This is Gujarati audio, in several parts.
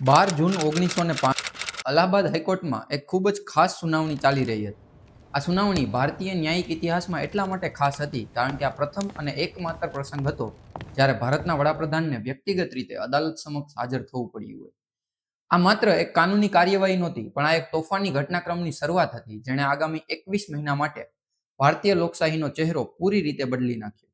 12 જૂન 1905 અલ્હાબાદ હાઈકોર્ટમાં એક ખૂબ જ ખાસ સુનાવણી ચાલી રહી હતી. આ સુનાવણી ભારતીય ન્યાયિક ઇતિહાસમાં એટલા માટે ખાસ હતી કારણ કે આ પ્રથમ અને એકમાત્ર પ્રસંગ હતો જ્યારે ભારતના વડાપ્રધાનને વ્યક્તિગત રીતે અદાલત સમક્ષ હાજર થવું પડ્યું હોય. આ માત્ર એક કાનૂની કાર્યવાહી નહોતી, પણ આ એક તોફાની ઘટનાક્રમની શરૂઆત હતી જેણે આગામી 21 મહિના માટે ભારતીય લોકશાહીનો ચહેરો પૂરી રીતે બદલી નાખ્યો.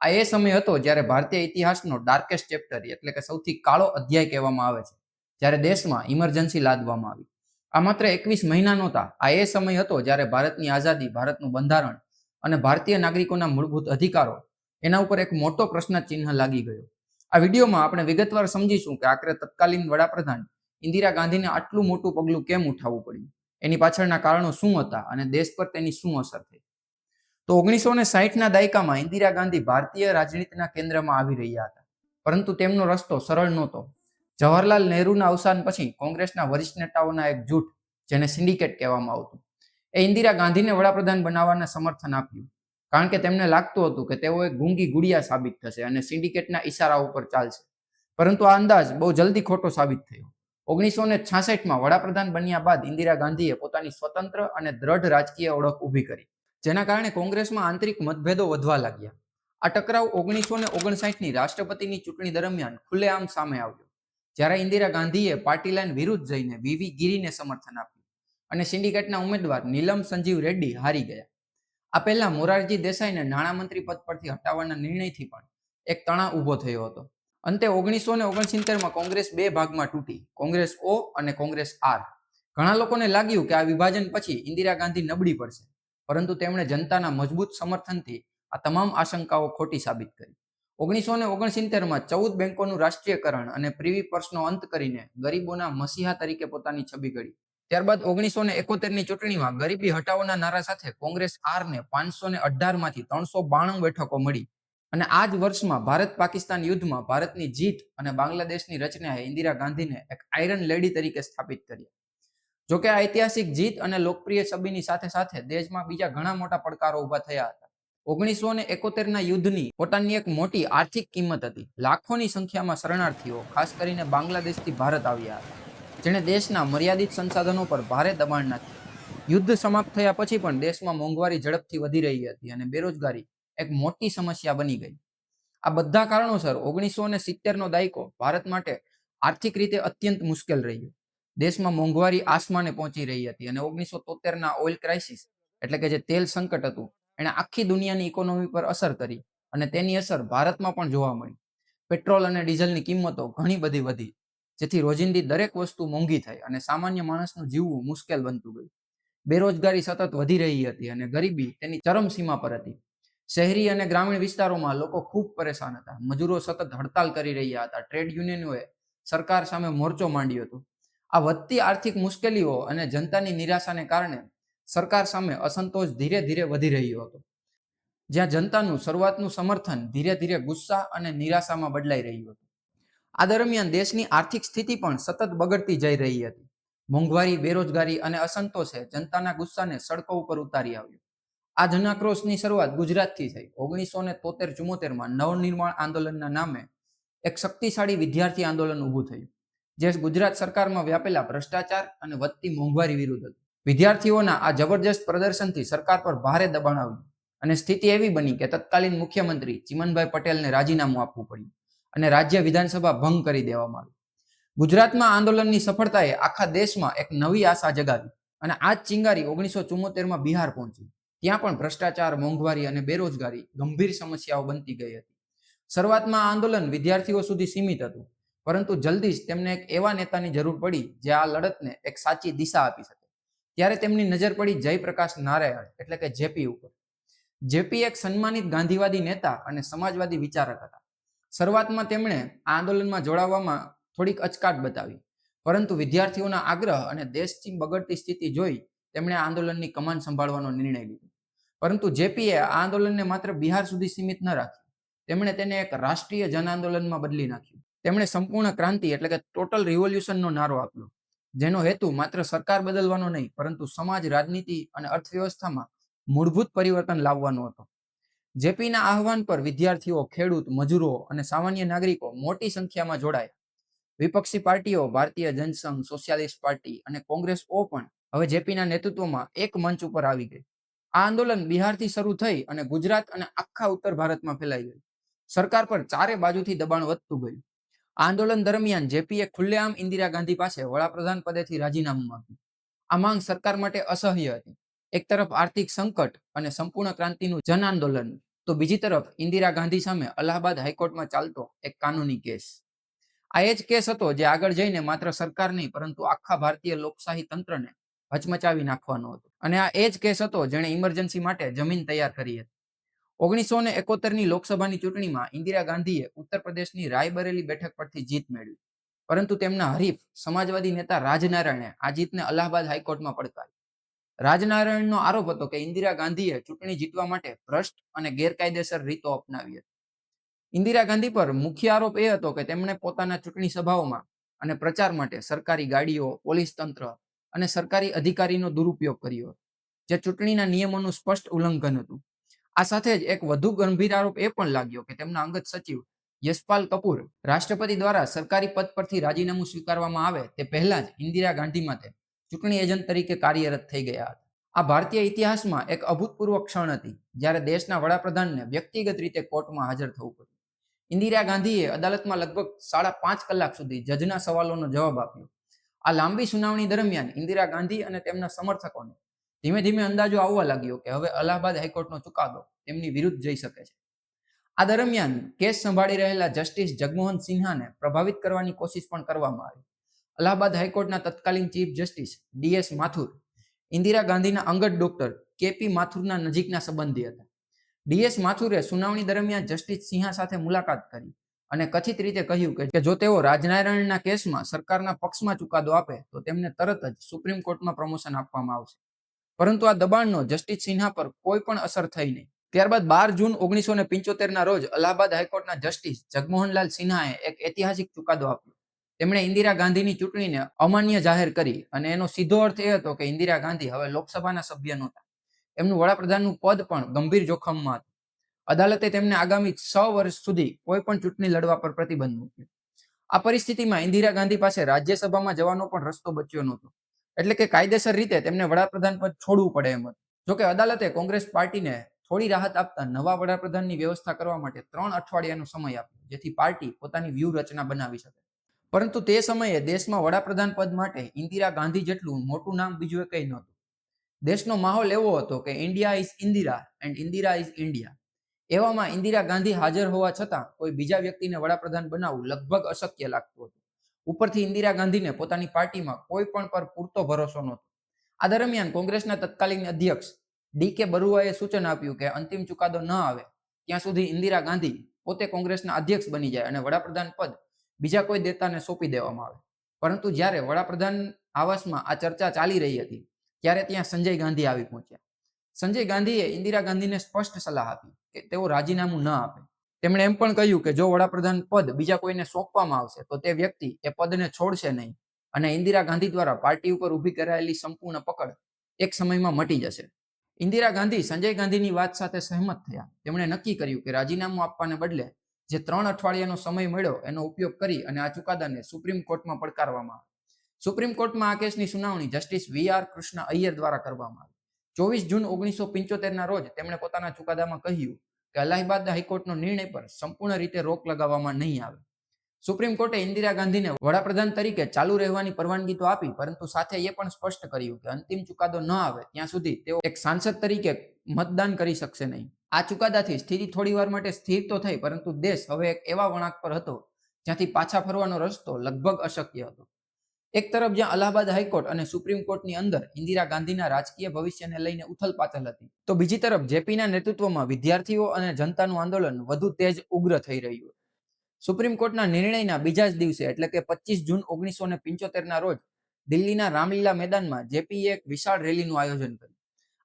આ એ સમય હતો જ્યારે ભારતીય ઇતિહાસનો ડાર્કેસ્ટ ચેપ્ટર એટલે કે સૌથી કાળો અધ્યાય કહેવામાં આવે છે, જ્યારે દેશમાં ઇમરજન્સી લાદવામાં આવી. આ માત્ર 21 મહિના નહોતા, આ એ સમય હતો જ્યારે ભારતની આઝાદી, ભારતનું બંધારણ અને ભારતીય નાગરિકોના મૂળભૂત અધિકારો એના ઉપર એક મોટો પ્રશ્ન ચિહ્ન લાગી ગયો. આ વિડીયોમાં આપણે વિગતવાર સમજીશું કે આખરે તત્કાલીન વડાપ્રધાન ઇન્દિરા ગાંધીને આટલું મોટું પગલું કેમ ઉઠાવવું પડ્યું, એની પાછળના કારણો શું હતા અને દેશ પર તેની શું અસર થઈ. તો 1960ના દાયકામાં ઇન્દિરા ગાંધી ભારતીય રાજનીતિના કેન્દ્રમાં આવી રહ્યા હતા, પરંતુ તેમનો રસ્તો સરળ નહોતો. જવાહરલાલ નહેરુના અવસાન પછી કોંગ્રેસના વરિષ્ઠ નેતાઓના એક જૂથ, જેને સિન્ડિકેટ કહેવામાં આવતું, એ ઇન્દિરા ગાંધીને વડાપ્રધાન બનાવવાને સમર્થન આપ્યું, કારણ કે તેમને લાગતું હતું કે તેઓ એક ગૂંગી ગુડિયા સાબિત થશે અને સિન્ડિકેટના ઈશારા ઉપર ચાલશે. પરંતુ આ અંદાજ બહુ જલ્દી ખોટો સાબિત થયો. 1966માં વડાપ્રધાન બન્યા બાદ ઇન્દિરા ગાંધીએ પોતાની સ્વતંત્ર અને દ્રઢ રાજકીય ઓળખ ઊભી કરી, જેના કારણે કોંગ્રેસમાં આંતરિક મતભેદો વધવા લાગ્યા. આ ટકરાવ 1959ની રાષ્ટ્રપતિની ચૂંટણી દરમિયાન ખુલ્લેઆમ સામે આવ્યો, જ્યારે ઇન્દિરા ગાંધીએ પાર્ટી લાઇન વિરુદ્ધ જઈને વીવી ગિરીને સમર્થન આપ્યું અને સિન્ડિકેટના ઉમેદવાર નીલમ સંજીવ રેડ્ડી હારી ગયા. આ પહેલા મોરારજી દેસાઈને નાણામંત્રી પદ પરથી હટાવવાના નિર્ણયથી પણ એક તણાવ ઊભો થયો હતો. અંતે 1969માં કોંગ્રેસ બે ભાગમાં તૂટી, કોંગ્રેસ ઓ અને કોંગ્રેસ આર. ઘણા લોકોને લાગ્યું કે આ વિભાજન પછી ઇન્દિરા ગાંધી નબળી પડશે, પરંતુ તેમણે જનતાના મજબૂત સમર્થનથી આ તમામ આશંકાઓ ખોટી સાબિત કરી. 1969માં 14 બેંકોનું રાષ્ટ્રીયકરણ અને પ્રીવી પર્સનો અંત કરીને ગરીબોના મસીહા તરીકે પોતાની છબી ઘડી. ત્યારબાદ 1971ની ચૂંટણીમાં ગરીબી હટાવોના નારા સાથે કોંગ્રેસ આરને 518માંથી 392 બેઠકો મળી. અને આ જ વર્ષમાં ભારત પાકિસ્તાન યુદ્ધમાં ભારતની જીત અને બાંગ્લાદેશની રચનાએ ઇન્દિરા ગાંધીને એક આયરન લેડી તરીકે સ્થાપિત કર્યા. જોકે આ ઐતિહાસિક જીત અને લોકપ્રિય છબીની સાથે સાથે દેશમાં બીજા ઘણા મોટા પડકારો ઊભા થયા હતા. 1971ના યુદ્ધની પોતાની એક મોટી આર્થિક કિંમત હતી. લાખોની સંખ્યામાં શરણાર્થીઓ, ખાસ કરીને બાંગ્લાદેશથી ભારત આવ્યા હતા, જેણે દેશના મર્યાદિત સંસાધનો પર ભારે દબાણ નાખ્યું. યુદ્ધ સમાપ્ત થયા પછી પણ દેશમાં મોંઘવારી ઝડપથી વધી રહી હતી અને બેરોજગારી એક મોટી સમસ્યા બની ગઈ. આ બધા કારણોસર 1970નો દાયકો ભારત માટે આર્થિક રીતે અત્યંત મુશ્કેલ રહ્યો. દેશમાં મોંઘવારી આસમાને પહોંચી રહી હતી અને 1973ના ઓઇલ ક્રાઇસિસ એટલે કે જે તેલ સંકટ હતું, એણે આખી દુનિયાની ઇકોનોમી પર અસર કરી અને તેની અસર ભારતમાં પણ જોવા મળી. પેટ્રોલ અને ડીઝલની કિંમતો ઘણી બધી વધી, જેથી રોજિંદી દરેક વસ્તુ મોંઘી થઈ અને સામાન્ય માણસનું જીવવું મુશ્કેલ બનતું ગયું. બેરોજગારી સતત વધી રહી હતી અને ગરીબી તેની ચરમસીમા પર હતી. શહેરી અને ગ્રામીણ વિસ્તારોમાં લોકો ખૂબ પરેશાન હતા. મજૂરો સતત હડતાલ કરી રહ્યા હતા. ટ્રેડ યુનિયનોએ સરકાર સામે મોરચો માંડ્યો હતો. આ વધતી આર્થિક મુશ્કેલીઓ અને જનતાની નિરાશાને કારણે સરકાર સામે અસંતોષ ધીરે ધીરે વધી રહ્યો હતો, જ્યાં જનતાનું શરૂઆતનું સમર્થન ધીરે ધીરે ગુસ્સા અને નિરાશામાં બદલાઈ રહ્યું હતું. આ દરમિયાન દેશની આર્થિક સ્થિતિ પણ સતત બગડતી જઈ રહી હતી. મોંઘવારી, બેરોજગારી અને અસંતોષે જનતાના ગુસ્સાને સડકો ઉપર ઉતારી આવ્યો. આ જનાક્રોશની શરૂઆત ગુજરાતથી થઈ. 1973-74માં નવનિર્માણ આંદોલનના નામે એક શક્તિશાળી વિદ્યાર્થી આંદોલન ઊભું થયું, જે ગુજરાત સરકારમાં વ્યાપેલા ભ્રષ્ટાચાર અને વધતી મોંઘવારી વિરુદ્ધ હતું. વિદ્યાર્થીઓના આ જબરજસ્ત પ્રદર્શનથી સરકાર પર ભારે દબાણ આવ્યું અને સ્થિતિ એવી બની કે તત્કાલીન મુખ્યમંત્રી ચિમનભાઈ પટેલને રાજીનામું આપવું પડ્યું અને રાજ્ય વિધાનસભા ભંગ કરી દેવામાં આવી. ગુજરાતમાં આંદોલનની સફળતાએ આખા દેશમાં એક નવી આશા જગાવી અને આ જ ચિંગારી 1974માં બિહાર પહોંચી. ત્યાં પણ ભ્રષ્ટાચાર, મોંઘવારી અને બેરોજગારી ગંભીર સમસ્યાઓ બનતી ગઈ હતી. શરૂઆતમાં આ આંદોલન વિદ્યાર્થીઓ સુધી સીમિત હતું, પરંતુ જલ્દી જ તેમને એક એવા નેતાની જરૂર પડી જે આ લડતને એક સાચી દિશા આપી શકે. ત્યારે તેમની નજર પડી જયપ્રકાશ નારાયણ એટલે કે જેપી ઉપર. જેપી એક સન્માનિત ગાંધીવાદી નેતા અને સમાજવાદી વિચારક હતા. શરૂઆતમાં તેમણે આ આંદોલનમાં જોડાવામાં થોડીક અચકાટ બતાવી, પરંતુ વિદ્યાર્થીઓના આગ્રહ અને દેશની બગડતી સ્થિતિ જોઈ તેમણે આ આંદોલનની કમાન સંભાળવાનો નિર્ણય લીધો. પરંતુ જેપીએ આ આંદોલનને માત્ર બિહાર સુધી સીમિત ન રાખ્યું. તેમણે તેને એક રાષ્ટ્રીય જન આંદોલનમાં બદલી નાખ્યું. તેમણે સંપૂર્ણ ક્રાંતિ એટલે કે ટોટલ રિવોલ્યુશનનો નારો આપ્યો, જેનો હેતુ માત્ર સરકાર બદલવાનો નહીં, પરંતુ સમાજ, રાજનીતિ અને અર્થવ્યવસ્થામાં મૂળભૂત પરિવર્તન લાવવાનો હતો. જેપીના આહવાન પર વિદ્યાર્થીઓ, ખેડૂત, મજૂરો અને સામાન્ય નાગરિકો મોટી સંખ્યામાં જોડાયા. વિપક્ષી પાર્ટીઓ ભારતીય જનસંઘ, સોશિયાલિસ્ટ પાર્ટી અને કોંગ્રેસઓ પણ હવે જેપીના નેતૃત્વમાં એક મંચ ઉપર આવી ગઈ. આ આંદોલન બિહારથી શરૂ થઈ અને ગુજરાત અને આખા ઉત્તર ભારતમાં ફેલાઈ ગયું. સરકાર પર ચારે બાજુથી દબાણ વધતું ગયું. આ આંદોલન દરમિયાન જેપીએ ખુલ્લેઆમ ઇન્દિરા ગાંધી પાસે વડાપ્રધાન પદેથી રાજીનામું માંગ્યું. આ માંગ સરકાર માટે અસહ્ય હતી. એક તરફ આર્થિક સંકટ અને સંપૂર્ણ ક્રાંતિનું જન આંદોલન, તો બીજી તરફ ઇન્દિરા ગાંધી સામે અલ્હાબાદ હાઈકોર્ટમાં ચાલતો એક કાનૂની કેસ. આ એ જ કેસ હતો જે આગળ જઈને માત્ર સરકાર નહીં પરંતુ આખા ભારતીય લોકશાહી તંત્રને હચમચાવી નાખવાનો હતો. અને આ એ જ કેસ હતો જેણે ઇમરજન્સી માટે જમીન તૈયાર કરી હતી. 1971ની લોકસભાની ચૂંટણીમાં ઇન્દિરા ગાંધીએ ઉત્તર પ્રદેશની રાયબરેલી બેઠક પરથી જીત મેળવી. પરંતુ તેમના હરીફ સમાજવાદી નેતા રાજનારાયણે આ જીતને અલ્હાબાદ હાઈકોર્ટમાં પડકારી. રાજનારાયણનો આરોપ હતો કે ઇન્દિરા ગાંધીએ ચૂંટણી જીતવા માટે ભ્રષ્ટ અને ગેરકાયદેસર રીતો અપનાવી હતી. ઇન્દિરા ગાંધી પર મુખ્ય આરોપ એ હતો કે તેમણે પોતાના ચૂંટણી સભાઓમાં અને પ્રચાર માટે સરકારી ગાડીઓ, પોલીસ તંત્ર અને સરકારી અધિકારીનો દુરુપયોગ કર્યો, જે ચૂંટણીના નિયમોનું સ્પષ્ટ ઉલ્લંઘન હતું. આ સાથે જ એક વધુ ગંભીર આરોપ એ પણ લાગ્યો કે તેમના અંગત સચિવ યશપાલ કપૂર રાષ્ટ્રપતિ દ્વારા સરકારી પદ પરથી રાજીનામું સ્વીકારવામાં આવે તે પહેલા જ ઇન્દિરા ગાંધી માટે ચૂંટણી એજન્ટ તરીકે કાર્યરત થઈ ગયા હતા. આ ભારતીય ઇતિહાસમાં એક અભૂતપૂર્વ ક્ષણ હતી જ્યારે દેશના વડાપ્રધાનને વ્યક્તિગત રીતે કોર્ટમાં હાજર થવું પડ્યું. ઇન્દિરા ગાંધીએ અદાલતમાં લગભગ 5.5 કલાક સુધી જજના સવાલોનો જવાબ આપ્યો. આ લાંબી સુનાવણી દરમિયાન ઇન્દિરા ગાંધી અને તેમના સમર્થકોને ધીમે ધીમે અંદાજો આવવા લાગ્યો કે હવે અલ્હાબાદ હાઈકોર્ટનો ચુકાદો તેમની વિરુદ્ધ જઈ શકે છે. આ દરમિયાન કેસ સંભાળી રહેલા જસ્ટિસ જગમોહન સિન્હાને પ્રભાવિત કરવાની કોશિશ પણ કરવામાં આવી. અલ્હાબાદ હાઈકોર્ટના તત્કાલીન chief justice DS Mathur Indira ગાંધીના અંગત ડોક્ટર કેપી માથુરના નજીકના સંબંધી હતા. ડીએસ માથુરે સુનાવણી દરમિયાન જસ્ટિસ સિન્હા સાથે મુલાકાત કરી અને કથિત રીતે કહ્યું કે જો તેઓ રાજનારાયણના કેસમાં સરકારના પક્ષમાં ચુકાદો આપે તો તેમને તરત જ સુપ્રીમ કોર્ટમાં પ્રમોશન આપવામાં આવશે. પરંતુ આ દબાણનો જસ્ટિસ સિન્હા પર કોઈ પણ અસર થઈ નહીં. ત્યારબાદ 12 જૂન 1975ના રોજ અલ્હાબાદ હાઈકોર્ટના જસ્ટિસ જગમોહનલાલ સિન્હાએ એક ઐતિહાસિક ચુકાદો આપ્યો. તેમણે ઇન્દિરા ગાંધીની ચૂંટણીને અમાન્ય જાહેર કરી અને એનો સીધો અર્થ એ હતો કે ઇન્દિરા ગાંધી હવે લોકસભાના સભ્ય નહોતા. એમનું વડાપ્રધાનનું પદ પણ ગંભીર જોખમમાં હતું. અદાલતે તેમને આગામી 6 વર્ષ સુધી કોઈ પણ ચૂંટણી લડવા પર પ્રતિબંધ મૂક્યો. આ પરિસ્થિતિમાં ઇન્દિરા ગાંધી પાસે રાજ્યસભામાં જવાનો પણ રસ્તો બચ્યો નહોતો. એટલે કે કાયદેસર રીતે તેમને વડાપ્રધાન પદ છોડવું પડે એમ હતું. જોકે અદાલતે કોંગ્રેસ પાર્ટીને થોડી રાહત આપતા નવા વડાપ્રધાનની વ્યવસ્થા કરવા માટે 3 અઠવાડિયાનો સમય આપ્યો, જેથી પાર્ટી પોતાની વ્યૂહરચના બનાવી શકે. પરંતુ તે સમયે દેશમાં વડાપ્રધાન પદ માટે ઇન્દિરા ગાંધી જેટલું મોટું નામ બીજું કંઈ નહોતું. દેશનો માહોલ એવો હતો કે India is Indira and Indira is India. એવામાં ઇન્દિરા ગાંધી હાજર હોવા છતાં કોઈ બીજા વ્યક્તિને વડાપ્રધાન બનાવવું લગભગ અશક્ય લાગતું હતું. ઉપરથી ઇન્દિરા ગાંધીને પોતાની પાર્ટીમાં કોઈ પણ પર પૂરતો ભરોસો નહોતો. આ દરમિયાન કોંગ્રેસના તત્કાલીન અધ્યક્ષ ડી.કે. બરુઆએ સૂચન આપ્યું કે અંતિમ ચુકાદો ન આવે ત્યાં સુધી ઇન્દિરા ગાંધી પોતે કોંગ્રેસના અધ્યક્ષ બની જાય અને વડાપ્રધાન પદ બીજા કોઈ નેતાને સોંપી દેવામાં આવે. પરંતુ જ્યારે વડાપ્રધાન આવાસમાં આ ચર્ચા ચાલી રહી હતી ત્યારે ત્યાં સંજય ગાંધી આવી પહોંચ્યા. સંજય ગાંધીએ ઇન્દિરા ગાંધીને સ્પષ્ટ સલાહ આપી કે તેઓ રાજીનામું ન આપે. તેમણે એમ પણ કહ્યું કે જો વડાપ્રધાન પદ બીજા કોઈને સોંપવામાં આવશે તો તે વ્યક્તિ એ પદને છોડશે નહીં અને ઇન્દિરા ગાંધી દ્વારા પાર્ટી ઉપર ઊભી કરાયેલી સંપૂર્ણ પકડ એક સમયમાં મટી જશે. ઇન્દિરા ગાંધી સંજય ગાંધીની વાત સાથે સહેમત થયા. તેમણે નક્કી કર્યું કે રાજીનામું આપવાને બદલે જે 3 અઠવાડિયાનો સમય મળ્યો એનો ઉપયોગ કરી અને આ ચુકાદાને સુપ્રીમ કોર્ટમાં પડકારવામાં આવે. સુપ્રીમ કોર્ટમાં આ કેસની સુનાવણી જસ્ટિસ વી.આર. કૃષ્ણ અય્યર દ્વારા કરવામાં આવી. 24 જૂન 1975ના રોજ તેમણે પોતાના ચુકાદામાં કહ્યું કે અલ્હાબાદ હાઈકોર્ટનો નિર્ણય પર સંપૂર્ણ રીતે રોક લગાવવામાં નહીં આવે. સુપ્રીમ કોર્ટે ઇન્દિરા ગાંધીને વડાપ્રધાન તરીકે ચાલુ રહેવાની પરવાનગી તો આપી, પરંતુ સાથે એ પણ સ્પષ્ટ કર્યું કે અંતિમ ચુકાદો ન આવે ત્યાં સુધી તેઓ એક સાંસદ તરીકે મતદાન કરી શકશે નહીં. આ ચુકાદાથી સ્થિતિ થોડીવાર માટે સ્થિર તો થઈ, પરંતુ દેશ હવે એક એવા વળાંક પર હતો જ્યાંથી પાછા ફરવાનો રસ્તો લગભગ અશક્ય હતો. એક તરફ જ્યાં અલ્હાબાદ હાઈકોર્ટ અને સુપ્રીમ કોર્ટની અંદર ઇન્દિરા ગાંધીના રાજકીય ભવિષ્યને લઈને ઉથલપાથલ હતી, તો બીજી તરફ જેપીના નેતૃત્વમાં વિદ્યાર્થીઓ અને જનતાનું આંદોલન વધુ તેજ ઉગ્ર થઈ રહ્યું. સુપ્રીમ કોર્ટના નિર્ણયના બીજા જ દિવસે એટલે કે 25 જૂન 1975ના રોજ દિલ્હીના રામલીલા મેદાનમાં જેપીએ એક વિશાળ રેલીનું આયોજન કર્યું.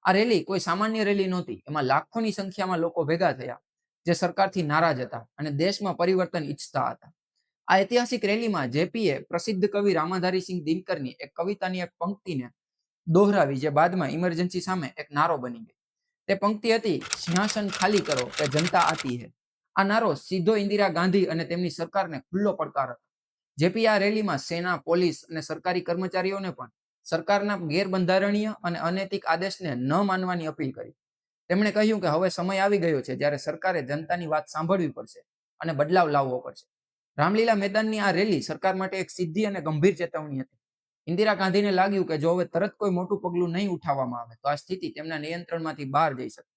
આ રેલી કોઈ સામાન્ય રેલી નહોતી. એમાં લાખોની સંખ્યામાં લોકો ભેગા થયા જે સરકારથી નારાજ હતા અને દેશમાં પરિવર્તન ઈચ્છતા હતા. આ ઐતિહાસિક રેલીમાં જેપીએ પ્રસિદ્ધ કવિ રામાધારીસિંહ દિનકરની એક કવિતાની એક પંક્તિને દોહરાવી જે બાદમાં ઇમરજન્સી સામે એક નારો બની ગઈ. તે પંક્તિ હતી, સિંહાસન ખાલી કરો કે જનતા આતી હૈ. આ નારો સીધો ઇન્દિરા ગાંધી અને તેમની સરકારને ખુલ્લો પડકાર હતો. જેપી આ રેલીમાં સેના, પોલીસ અને સરકારી કર્મચારીઓને પણ સરકારના ગેરબંધારણીય અને અનૈતિક આદેશને ન માનવાની અપીલ કરી. તેમણે કહ્યું કે હવે સમય આવી ગયો છે જ્યારે સરકારે જનતાની વાત સાંભળવી પડશે અને બદલાવ લાવવો પડશે. રામલીલા મેદાનની આ રેલી સરકાર માટે એક સીધી અને ગંભીર ચેતવણી હતી. ઇન્દિરા ગાંધીને લાગ્યું કે જો હવે તરત કોઈ મોટું પગલું નહીં ઉઠાવવામાં આવે તો આ સ્થિતિ તેમના નિયંત્રણમાંથી બહાર જઈ શકે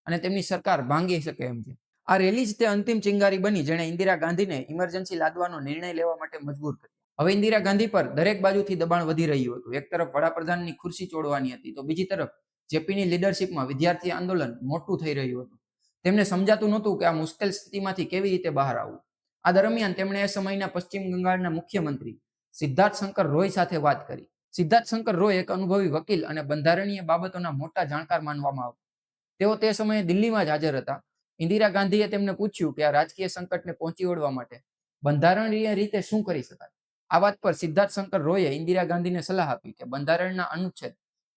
અને તેમની સરકાર ભાંગી શકે એમ છે. આ રેલી જ તે અંતિમ ચિંગારી બની જેણે ઇન્દિરા ગાંધીને ઇમરજન્સી લાદવાનો નિર્ણય લેવા માટે મજબૂર કરી. હવે ઇન્દિરા ગાંધી પર દરેક બાજુથી દબાણ વધી રહ્યું હતું. એક તરફ વડાપ્રધાનની ખુરશી છોડવાની હતી તો બીજી તરફ જેપીની લીડરશિપમાં વિદ્યાર્થી આંદોલન મોટું થઈ રહ્યું હતું. તેમને સમજાતું નહોતું કે આ મુશ્કેલ સ્થિતિમાંથી કેવી રીતે બહાર આવવું. આ દરમિયાન તેમણે એ સમયના પશ્ચિમ બંગાળના મુખ્યમંત્રી સિદ્ધાર્થ શંકર રોય સાથે વાત કરી. સિદ્ધાર્થ શંકર રોય એક અનુભવી વકીલ અને બંધારણીય બાબતોના મોટા જાણકાર માનવામાં આવતા. તેઓ તે સમયે દિલ્હીમાં જ હાજર હતા. ઇન્દિરા ગાંધીએ તેમને પૂછ્યું કે આ રાજકીય સંકટને પહોંચી વળવા માટે બંધારણીય રીતે શું કરી શકાય. આ વાત પર સિદ્ધાર્થ શંકર રોયે ઇન્દિરા ગાંધીને સલાહ આપી કે બંધારણના અનુચ્છેદ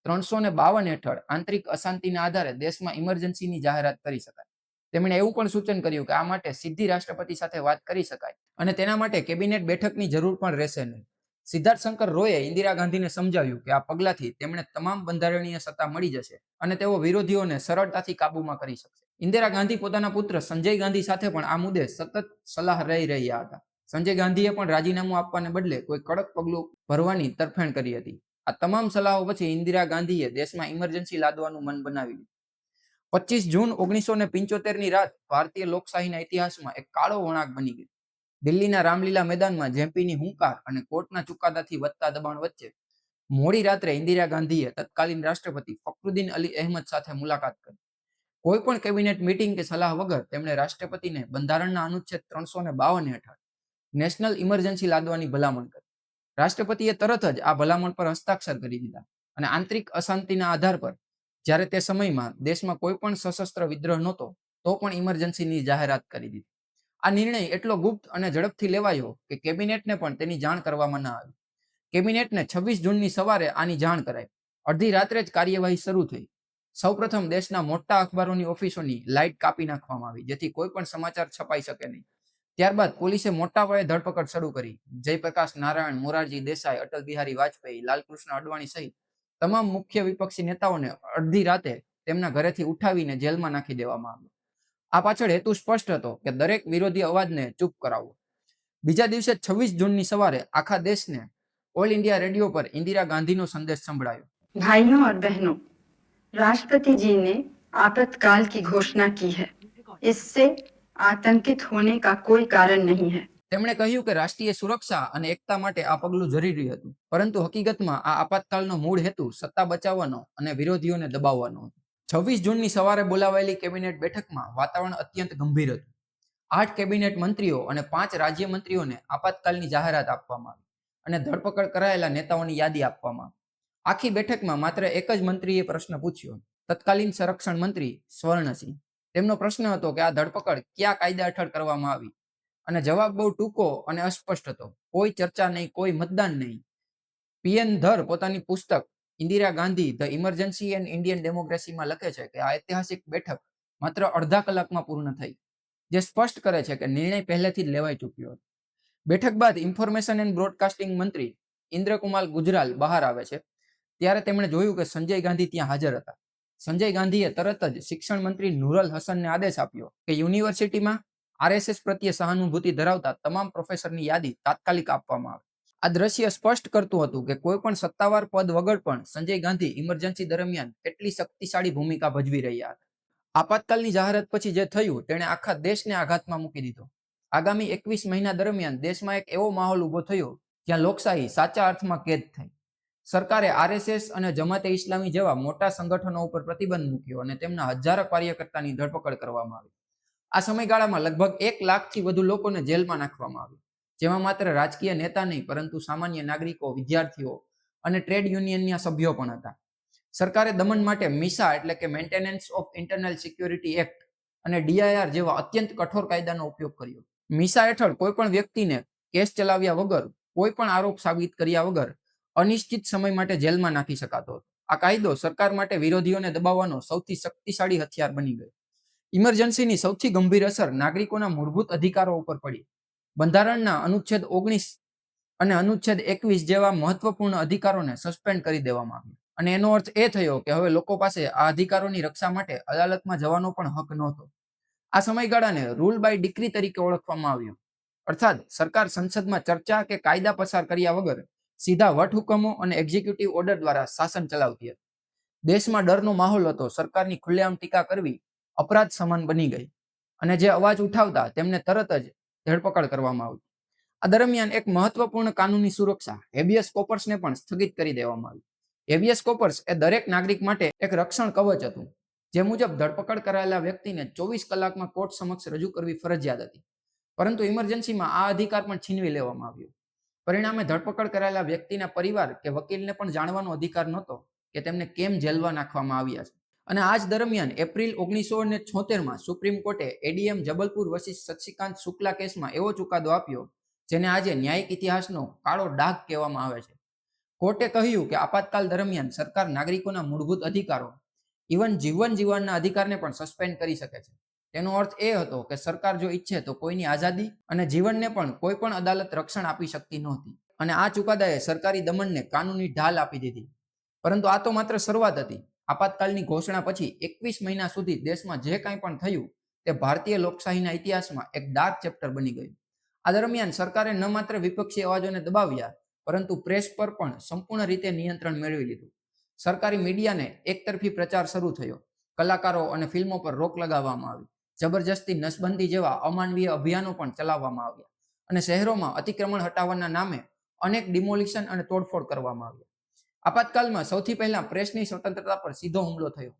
352 હેઠળ આંતરિક અશાંતિના આધારે દેશમાં ઇમરજન્સીની જાહેરાત કરી શકાય. તેમણે એવું પણ સૂચન કર્યું કે આ માટે સીધી રાષ્ટ્રપતિ સાથે વાત કરી શકાય અને તેના માટે કેબિનેટ બેઠકની જરૂર પણ રહેશે નહીં. સિદ્ધાર્થ શંકર રોયે ઇન્દિરા ગાંધીને સમજાવ્યું કે આ પગલાથી તેમણે તમામ બંધારણીય સત્તા મળી જશે અને તેઓ વિરોધીઓને સરળતાથી કાબૂમાં કરી શકશે. ઇન્દિરા ગાંધી પોતાના પુત્ર સંજય ગાંધી સાથે પણ આ મુદ્દે સતત સલાહ લઈ રહ્યા હતા. સંજય ગાંધીએ પણ રાજીનામું આપવાને બદલે કોઈ કડક પગલું ભરવાની તરફેણ કરી હતી. આ તમામ સલાહો પછી ઇન્દિરા ગાંધીએ દેશમાં ઇમરજન્સી લાદવાનું મન બનાવી લીધું. 25 જૂન 1975ની રાત ભારતીય લોકશાહીના ઇતિહાસમાં એક કાળો વળાંક બની ગઈ. દિલ્હીના રામલીલા મેદાનમાં જેપીની હુંકાર અને કોર્ટના ચુકાદાથી વધતા દબાણ વચ્ચે મોડી રાત્રે ઇન્દિરા ગાંધીએ તત્કાલીન રાષ્ટ્રપતિ ફખરુદ્દીન અલી અહેમદ સાથે મુલાકાત કરી. કોઈ પણ કેબિનેટ મીટિંગ કે સલાહ વગર તેમણે રાષ્ટ્રપતિને બંધારણના અનુચ્છેદ 352 હેઠળ નેશનલ ઇમરજન્સી લાદવાની ભલામણ કરી. રાષ્ટ્રપતિએ તરત જ આ ભલામણ પર હસ્તાક્ષર કરી દીધા અને આંતરિક અશાંતિના આધાર પર જ્યારે તે સમયમાં દેશમાં કોઈ પણ સશસ્ત્ર વિદ્રોહ નહોતો તો પણ ઇમરજન્સીની જાહેરાત કરી દીધી. આ નિર્ણય એટલો ગુપ્ત અને ઝડપથી લેવાયો કે કેબિનેટને પણ તેની જાણ કરવામાં ન આવી. કેબિનેટને 26 જૂનની સવારે આની જાણ કરાઈ. અડધી રાત્રે જ કાર્યવાહી શરૂ થઈ. સૌપ્રથમ દેશના મોટા અખબારોની ઓફિસોની લાઇટ કાપી નાખવામાં આવી જેથી કોઈ પણ સમાચાર છપાઈ શકે નહીં. ત્યારબાદ પોલીસે મોટા પાયે ધરપકડ શરૂ કરી. જયપ્રકાશ નારાયણ, મોરારજી દેસાઈ, અટલ બિહારી વાજપેયી, લાલકૃષ્ણ અડવાણી સહિત તમામ મુખ્ય વિપક્ષી નેતાઓને અડધી રાતે તેમના ઘરેથી ઉઠાવીને જેલમાં નાખી દેવામાં આવ્યા. આ પાછળ હેતુ સ્પષ્ટ હતો કે દરેક વિરોધી અવાજને ચૂપ કરાવવો. બીજા દિવસે 26 જૂનની સવારે આખા દેશને ઓલ ઇન્ડિયા રેડિયો પર ઇન્દિરા ગાંધીનો સંદેશ સંભળાયો. भाइयों और बहनों, राष्ट्रपति जी ने आपातकाल की घोषणा की है. इससे आतंकित होने का कोई कारण नहीं है. તેમણે કહ્યું કે રાષ્ટ્રીય સુરક્ષા અને એકતા માટે આ પગલું જરૂરી હતું, પરંતુ હકીકતમાં આ આપાતકાલનો મૂળ હેતુ સત્તા બચાવવાનો અને વિરોધીઓને દબાવવાનો હતો. 26 જૂનની સવારે બોલાવાયેલી કેબિનેટ બેઠકમાં વાતાવરણ અત્યંત ગંભીર હતું. 8 કેબિનેટ મંત્રીઓ અને 5 રાજ્ય મંત્રીઓને આપાતકાલની જાહેરાત આપવામાં આવી અને ધરપકડ કરાયેલા નેતાઓની યાદી આપવામાં આવી. આખી બેઠકમાં માત્ર એક જ મંત્રીએ પ્રશ્ન પૂછ્યો, તત્કાલીન સંરક્ષણ મંત્રી સ્વર્ણસિંહ. તેમનો પ્રશ્ન હતો કે આ ધરપકડ કયા કાયદા હેઠળ કરવામાં આવી અને જવાબ બહુ ટૂંકો અને અસ્પષ્ટ હતો. કોઈ ચર્ચા નહીં, કોઈ મતદાન નહીં. પીએન ધર પોતાની પુસ્તક Indira Gandhi the emergency and Indian ડેમોક્રેસીમાં લખે છે કે આ ઐતિહાસિક બેઠક માત્ર અડધા કલાકમાં પૂર્ણ થઈ, જે સ્પષ્ટ કરે છે કે નિર્ણય પહેલેથી જ લેવાઈ ચૂક્યો હતો. બેઠક બાદ ઇન્ફોર્મેશન એન્ડ બ્રોડકાસ્ટિંગ મંત્રી ઇન્દ્રકુમાર ગુજરાલ બહાર આવે છે. ત્યારે તેમણે જોયું કે સંજય ગાંધી ત્યાં હાજર હતા. સંજય ગાંધીએ તરત જ શિક્ષણ મંત્રી નૂરલ હસનને આદેશ આપ્યો કે યુનિવર્સિટીમાં આરએસએસ પ્રત્યે સહાનુભૂતિ ધરાવતા તમામ પ્રોફેસરની યાદી તાત્કાલિક આપવામાં આવે. આ દ્રશ્ય સ્પષ્ટ કરતું હતું કે કોઈ પણ સત્તાવાર પદ વગર પણ સંજય ગાંધી ઇમરજન્સી દરમિયાન કેટલી શક્તિશાળી ભૂમિકા ભજવી રહ્યા હતા. આપાતકાલની જાહેરાત પછી જે થયું તેણે આખા દેશને આઘાતમાં મૂકી દીધો. આગામી 21 મહિના દરમિયાન દેશમાં એક એવો માહોલ ઉભો થયો જ્યાં લોકશાહી સાચા અર્થમાં કેદ થઈ. સરકારે આરએસએસ અને જમાતે ઇસ્લામી જેવા મોટા સંગઠનો ઉપર પ્રતિબંધ મૂક્યો અને તેમના હજારો કાર્યકર્તાની ધરપકડ કરવામાં આવી. આ સમયગાળામાં લગભગ 1 લાખથી વધુ લોકોને જેલમાં નાખવામાં આવ્યા, જેમાં માત્ર રાજકીય નેતા નહીં પરંતુ સામાન્ય નાગરિકો, વિદ્યાર્થીઓ અને ટ્રેડ યુનિયનના સભ્યો પણ હતા. સરકારે દમન માટે મીસા એટલે કે maintenance of internal security act અને ડીઆઈઆર જેવા અત્યંત કઠોર કાયદાનો ઉપયોગ કર્યો. મીસા હેઠળ કોઈ પણ વ્યક્તિને કેસ ચલાવ્યા વગર, કોઈ પણ આરોપ સાબિત કર્યા વગર અનિશ્ચિત સમય માટે જેલમાં નાખી શકાતો હતો. આ કાયદો સરકાર માટે વિરોધીઓને દબાવવાનો સૌથી શક્તિશાળી હથિયાર બની ગયો. ઇમરજન્સીની સૌથી ગંભીર અસર નાગરિકોના મૂળભૂત અધિકારો ઉપર પડી. બંધારણના અનુચ્છેદ 19 અને અનુચ્છેદ 21 જેવા મહત્વપૂર્ણ અધિકારોને સસ્પેન્ડ કરી દેવામાં આવ્યા. અને એનો અર્થ એ થયો કે હવે લોકો પાસે આ અધિકારોની રક્ષા માટે અદાલતમાં જવાનો પણ હક નહોતો. આ સમયગાળાને રૂલ બાય ડિક્રી તરીકે ઓળખવામાં આવ્યો. અર્થાત સરકાર સંસદમાં ચર્ચા કે કાયદા પસાર કર્યા વગર સીધા વટહુકમો અને એક્ઝિક્યુટિવ ઓર્ડર દ્વારા શાસન ચલાવતી હતી. દેશમાં ડરનો માહોલ હતો. સરકારની ખુલ્લેઆમ ટીકા કરવી અપરાધ સમાન બની ગઈ અને જે અવાજ ઉઠાવતા તેમને તરત જ ધરપકડ કરવામાં આવતી. આ દરમિયાન એક મહત્વપૂર્ણ કાનૂની સુરક્ષા હેબિયસ કોર્પસને પણ સ્થગિત કરી દેવામાં આવી. હેબિયસ કોર્પસ એ દરેક નાગરિક માટે એક રક્ષણ કવચ હતું, જે મુજબ ધરપકડ કરાયેલા વ્યક્તિને 24 કલાકમાં કોર્ટ સમક્ષ રજૂ કરવી ફરજિયાત હતી. પરંતુ ઇમરજન્સીમાં આ અધિકાર પણ છીનવી લેવામાં આવ્યો. પરિણામે ધરપકડ કરાયેલા વ્યક્તિના પરિવાર કે વકીલને પણ જાણવાનો અધિકાર નહોતો કે તેમને કેમ જેલમાં નાખવામાં આવ્યા છે. અને આ જ દરમિયાન એપ્રિલ 1976માં સુપ્રીમ કોર્ટે એડીએમ જબલપુર વર્સિસ શશિકાંત શુક્લા કેસમાં એવો ચુકાદો આપ્યો જેને આજે ન્યાયિક ઇતિહાસનો કાળો ડાઘ કહેવામાં આવે છે. કોર્ટે કહ્યું કે આપાતકાલ દરમિયાન સરકાર નાગરિકોના મૂળભૂત અધિકારો, ઇવન જીવન જીવવાના અધિકારને પણ સસ્પેન્ડ કરી શકે છે. તેનો અર્થ એ હતો કે સરકાર જો ઈચ્છે તો કોઈની આઝાદી અને જીવનને પણ કોઈ પણ અદાલત રક્ષણ આપી શકતી નહોતી. અને આ ચુકાદાએ સરકારી દમનને કાનૂની ઢાલ આપી દીધી. પરંતુ આ તો માત્ર શરૂઆત હતી. આપાતકાલની ઘોષણા પછી 21 મહિના સુધી દેશમાં જે કાંઈ પણ થયું તે ભારતીય લોકશાહીના ઇતિહાસમાં એક ડાર્ક ચેપ્ટર બની ગયું. આ દરમિયાન સરકારે ન માત્ર વિપક્ષી અવાજોને દબાવ્યા, પરંતુ પ્રેસ પર પણ સંપૂર્ણ રીતે નિયંત્રણ મેળવી લીધું. સરકારી મીડિયાને એકતરફી પ્રચાર શરૂ થયો. કલાકારો અને ફિલ્મો પર રોક લગાવવામાં આવી. જબરજસ્તી નસબંધી જેવા અમાનવીય અભિયાનો પણ ચલાવવામાં આવ્યા. અને શહેરોમાં અતિક્રમણ હટાવવાના નામે અનેક ડિમોલિશન અને તોડફોડ કરવામાં આવ્યા. આપાતકાલમાં સૌથી પહેલા પ્રેસની સ્વતંત્રતા પર સીધો હુમલો થયો.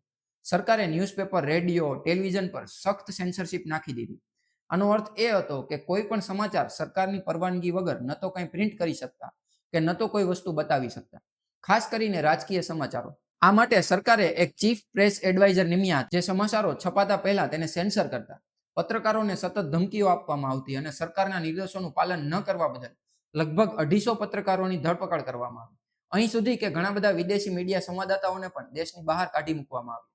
સરકારે ન્યૂઝપેપર, રેડિયો, ટેલિવિઝન પર સખ્ત સેન્સરશિપ નાખી દીધી. આનો અર્થ એ હતો કે કોઈ પણ સમાચાર સરકારની પરવાનગી વગર ન તો કંઈ પ્રિન્ટ કરી શકતા કે ન તો કોઈ વસ્તુ બતાવી શકતા, ખાસ કરીને રાજકીય સમાચારો. આ માટે સરકારે એક ચીફ પ્રેસ એડવાઇઝર નિમ્યા, જે સમાચારો છપાતા પહેલા તેને સેન્સર કરતા. પત્રકારોને સતત ધમકીઓ આપવામાં આવતી અને સરકારના નિર્દેશોનું પાલન ન કરવા બદલ લગભગ 250 પત્રકારોની ધરપકડ કરવામાં આવી. અહીં સુધી કે ઘણા બધા વિદેશી મીડિયા સંવાદદાતાઓને પણ દેશની બહાર કાઢી મૂકવામાં આવી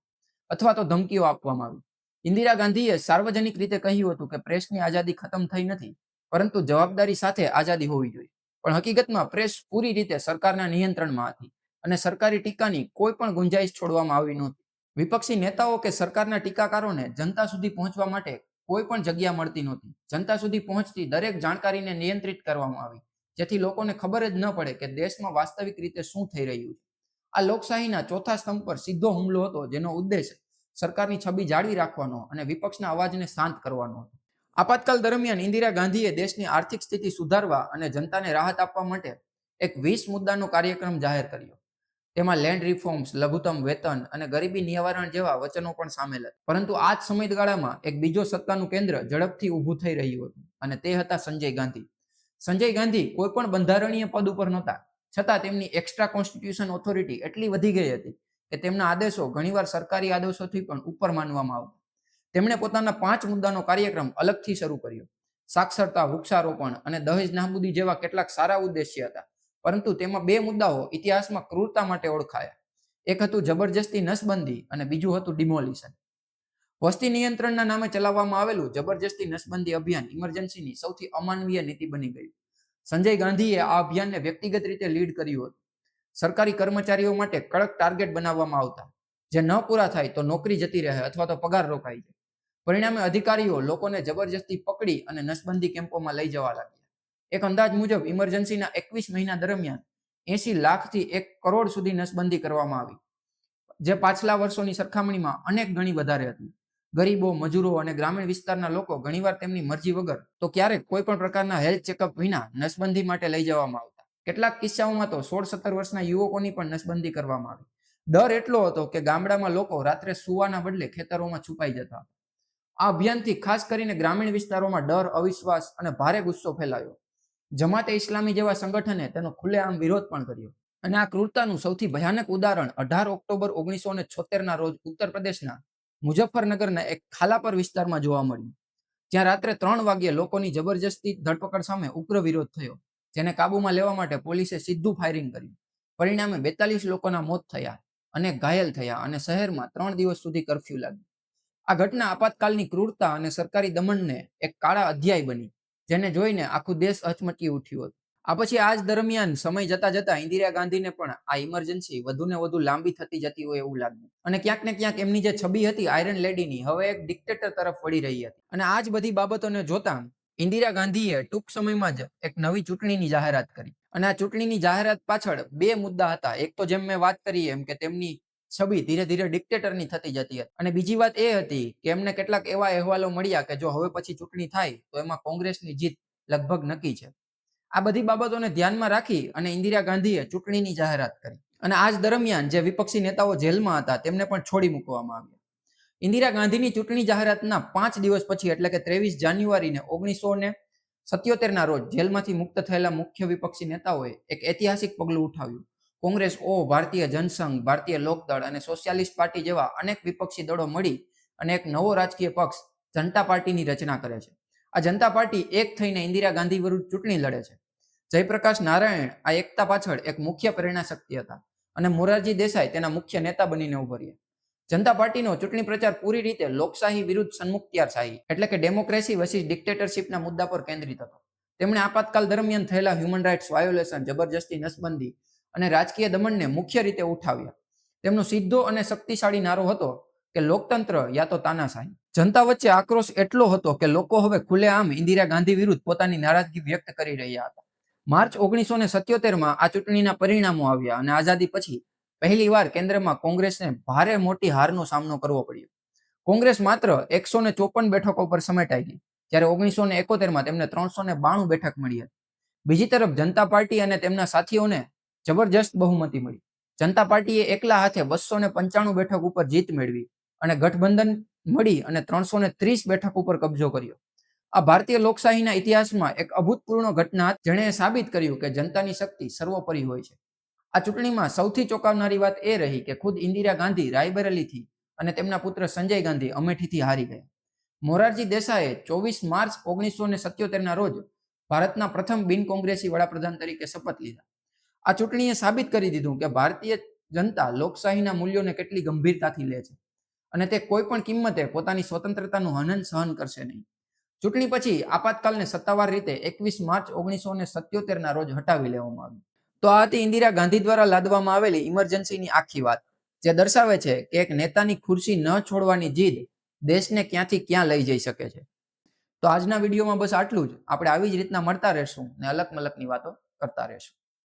અથવા તો ધમકીઓ આપવામાં આવી. ઇન્દિરા ગાંધીએ સાર્વજનિક રીતે કહ્યું હતું કે પ્રેસની આઝાદી ખતમ થઈ નથી, પરંતુ જવાબદારી સાથે આઝાદી હોવી જોઈએ. પણ હકીકતમાં પ્રેસ પૂરી રીતે સરકારના નિયંત્રણમાં હતી અને સરકારી ટીકાની કોઈ પણ ગુંજાઈશ છોડવામાં આવી નહોતી. વિપક્ષી નેતાઓ કે સરકારના ટીકાકારોને જનતા સુધી પહોંચવા માટે કોઈ પણ જગ્યા મળતી નહોતી. જનતા સુધી પહોંચતી દરેક જાણકારીને નિયંત્રિત કરવામાં આવી, જેથી લોકોને ખબર જ ન પડે કે દેશમાં વાસ્તવિક રીતે શું થઈ રહ્યું છે. આ લોકશાહીના ચોથા સ્તંભ પર સીધો હુમલો હતો, જેનો ઉદ્દેશ સરકારની છબી જાળવી રાખવાનો અને વિપક્ષના અવાજને શાંત કરવાનો હતો. આપાતકાલ દરમિયાન ઇન્દિરા ગાંધીએ દેશની આર્થિક સ્થિતિ સુધારવા અને જનતાને રાહત આપવા માટે એક 20 મુદ્દાનો કાર્યક્રમ જાહેર કર્યો. તેમાં લેન્ડ રિફોર્મ્સ, લઘુત્તમ વેતન અને ગરીબી નિવારણ જેવા વચનો પણ સામેલ હતા. પરંતુ આ જ સમયગાળામાં એક બીજો સત્તાનું કેન્દ્ર ઝડપથી ઊભું થઈ રહ્યું હતું અને તે હતા સંજય ગાંધી. સંજય ગાંધી કોઈ પણ બંધારણીય પદ ઉપર નહોતા, છતાં તેમની એક્સ્ટ્રા કોન્સ્ટિટ્યુશન ઓથોરિટી એટલી વધી ગઈ હતી કે તેમના આદેશો ઘણીવાર સરકારી આદેશોથી પણ ઉપર માનવામાં આવતા. તેમણે પોતાના 5 મુદ્દાનો કાર્યક્રમ અલગથી શરૂ કર્યો. સાક્ષરતા, વૃક્ષારોપણ અને દહેજ નાબૂદી જેવા કેટલાક સારા ઉદ્દેશ્ય હતા, પરંતુ તેમાં 2 મુદ્દાઓ ઇતિહાસમાં ક્રૂરતા માટે ઓળખાયા. એક હતું જબરજસ્તી નસબંધી અને બીજું હતું ડિમોલિશન. વસ્તી નિયંત્રણના નામે ચલાવવામાં આવેલું જબરજસ્તી નસબંધી અભિયાન ઇમરજન્સીની સૌથી અમાનવીય નીતિ બની ગયું. સંજય ગાંધીએ આ અભિયાનને વ્યક્તિગત રીતે લીડ કર્યું હતું. સરકારી કર્મચારીઓ માટે કડક ટાર્ગેટ બનાવવામાં આવતા, જે ન પૂરા થાય તો નોકરી જતી રહે અથવા તો પગાર રોકાઈ જાય. પરિણામે અધિકારીઓ લોકોને જબરજસ્તી પકડી અને નસબંધી કેમ્પોમાં લઈ જવા લાગ્યા. એક અંદાજ મુજબ ઇમરજન્સીના 21 મહિના દરમિયાન 80 લાખથી 1 કરોડ સુધી નસબંધી કરવામાં આવી, જે પાછલા વર્ષોની સરખામણીમાં અનેક ગણી વધારે હતી. ગરીબો, મજૂરો અને ગ્રામીણ વિસ્તારના લોકો ઘણીવાર તેમની મરજી વગર તો ક્યારેક કોઈ પણ પ્રકારના હેલ્થ ચેકઅપ વિના નસબંધી માટે લઈ જવામાં આવતા. કેટલાક કિસ્સાઓમાં તો 16-17 વર્ષના યુવકોની પણ નસબંધી કરવામાં આવી. ડર એટલો હતો કે ગામડામાં લોકો રાત્રે સુવાના બદલે ખેતરોમાં છુપાઈ જતા. આ અભિયાનથી ખાસ કરીને ગ્રામીણ વિસ્તારોમાં ડર, અવિશ્વાસ અને ભારે ગુસ્સો ફેલાયો. જમાતે ઇસ્લામી જેવા સંગઠને તેનો ખુલ્લેઆમ વિરોધ પણ કર્યો. અને આ ક્રૂરતાનું સૌથી ભયાનક ઉદાહરણ 18 ઓક્ટોબર 1976ના રોજ ઉત્તર પ્રદેશના મુઝફ્ફરનગરના એક ખાલાપર વિસ્તારમાં જોવા મળ્યું, જ્યાં રાત્રે 3 વાગ્યે લોકોની જબરજસ્તી ધરપકડ સામે ઉગ્ર વિરોધ થયો, જેને કાબૂમાં લેવા માટે પોલીસે સીધું ફાયરિંગ કર્યું. પરિણામે 42 લોકોના મોત થયા, અનેક ઘાયલ થયા અને શહેરમાં 3 દિવસ સુધી કર્ફ્યુ લાગ્યું. આ ઘટના આપાતકાલની ક્રૂરતા અને સરકારી દમનને એક કાળા અધ્યાય બની, જેને જોઈને આખું દેશ હચમચી ઉઠ્યું હતું. આ પછી આ જ દરમિયાન સમય જતા જતા ઇન્દિરા ગાંધીને પણ આ ઇમરજન્સી વધુ ને વધુ લાંબી થતી જતી હોય એવું લાગ્યું અને ક્યાંક ને ક્યાંક એમની જે છબી હતી આયરન લેડીની હવે એક ડિક્ટેટર તરફ વળી રહી હતી. અને આ જ બધી બાબતોને જોતા ઇન્દિરા ગાંધીએ ટૂંક સમયમાં જ એક નવી ચૂંટણીની જાહેરાત કરી અને આ ચૂંટણીની જાહેરાત પાછળ બે મુદ્દા હતા. એક તો જેમ મેં વાત કરી એમ કે તેમની છબી ધીરે ધીરે ડિક્ટેટરની થતી જતી હતી અને બીજી વાત એ હતી કે એમને કેટલાક એવા અહેવાલો મળ્યા કે જો હવે પછી ચૂંટણી થાય તો એમાં કોંગ્રેસની જીત લગભગ નક્કી છે. આ બધી બાબતોને ધ્યાનમાં રાખી અને ઇન્દિરા ગાંધીએ ચૂંટણીની જાહેરાત કરી અને આ જ દરમિયાન જે વિપક્ષી નેતાઓ જેલમાં હતા તેમને પણ છોડી મૂકવામાં આવ્યા. ઇન્દિરા ગાંધીની ચૂંટણી જાહેરાતના 5 દિવસ પછી એટલે કે 23 જાન્યુઆરીને 1977 ના રોજ જેલમાંથી મુક્ત થયેલા મુખ્ય વિપક્ષી નેતાઓએ એક ઐતિહાસિક પગલું ઉઠાવ્યું. કોંગ્રેસ ભારતીય જનસંઘ, ભારતીય લોકદળ અને સોશિયાલિસ્ટ પાર્ટી જેવા અનેક વિપક્ષી દળો મળી અને એક નવો રાજકીય પક્ષ જનતા પાર્ટીની રચના કરે છે. આ જનતા પાર્ટી એક થઈને ઇન્દિરા ગાંધી વિરુદ્ધ ચૂંટણી લડે છે. જયપ્રકાશ નારાયણ આ એકતા પાછળ એક મુખ્ય પ્રેરણા શક્તિ હતા અને મોરારજી દેસાઈ તેના મુખ્ય નેતા બનીને ઉભર્યા. જનતા પાર્ટીનો ચૂંટણી પ્રચાર પૂરી રીતે લોકશાહી વિરુદ્ધ સન્મુખત્યારશાહી એટલે કે ડેમોક્રેસી વર્સિસ ડિક્ટેટરશિપના મુદ્દા પર કેન્દ્રિત હતો. તેમણે આપાતકાળ દરમિયાન થયેલા હ્યુમન રાઇટ્સ વાયોલેશન, જબરજસ્તી નસબંધી અને રાજકીય દમનને મુખ્ય રીતે ઉઠાવ્યા. તેમનો સીધો અને શક્તિશાળી નારો હતો કે લોકતંત્ર યા તો તાનાશાહી. જનતા વચ્ચે આક્રોશ એટલો હતો કે લોકો હવે ખુલ્લેઆમ ઇન્દિરા ગાંધી વિરુદ્ધ પોતાની નારાજગી વ્યક્ત કરી રહ્યા હતા. માર્ચ 1977માં આ ચૂંટણીના પરિણામો આવ્યા અને આઝાદી પછી પહેલીવાર કેન્દ્રમાં કોંગ્રેસને ભારે મોટી હારનો સામનો કરવો પડ્યો. કોંગ્રેસ માત્ર 154 બેઠકો પર સમેટાઈ ગઈ જ્યારે 1971માં તેમને 392 બેઠક મળી હતી. બીજી તરફ જનતા પાર્ટી અને તેમના સાથીઓને જબરજસ્ત બહુમતી મળી. જનતા પાર્ટીએ એકલા હાથે 295 બેઠક ઉપર જીત મેળવી અને ગઠબંધન મળી અને 330 બેઠક ઉપર કબજો કર્યો. આ ભારતીય લોકશાહીના ઇતિહાસમાં એક અભૂતપૂર્વ ઘટના જેણે સાબિત કર્યું કે જનતાની શક્તિ સર્વોપરી હોય છે. આ ચૂંટણીમાં સૌથી ચોંકાવનારી વાત એ રહી કે ખુદ ઇન્દિરા ગાંધી રાયબરેલીથી અને તેમના પુત્ર સંજય ગાંધી અમેઠીથી હારી ગયા. મોરારજી દેસાઈએ 24 માર્ચ 1977ના રોજ ભારતના પ્રથમ બિન કોંગ્રેસી વડાપ્રધાન તરીકે શપથ લીધા. આ ચૂંટણીએ સાબિત કરી દીધું કે ભારતીય જનતા લોકશાહીના મૂલ્યોને કેટલી ગંભીરતાથી લે છે અને તે કોઈ પણ કિંમતે પોતાની સ્વતંત્રતાનું હનન સહન કરશે નહીં. ચૂંટણી પછી આપાતકાલને સત્તાવાર રીતે 21 માર્ચ 1977ના રોજ હટાવી લેવામાં આવ્યું. તો આ હતી ઇન્દિરા ગાંધી દ્વારા લાદવામાં આવેલી ઇમરજન્સીની આખી વાત, જે દર્શાવે છે કે એક નેતાની ખુરશી ન છોડવાની જીદ દેશને ક્યાંથી ક્યાં લઈ જઈ શકે છે. તો આજના વિડીયોમાં બસ આટલું જ. આપણે આવી જ રીતના મળતા રહેશું ને અલગ મલકની વાતો કરતા રહેશું.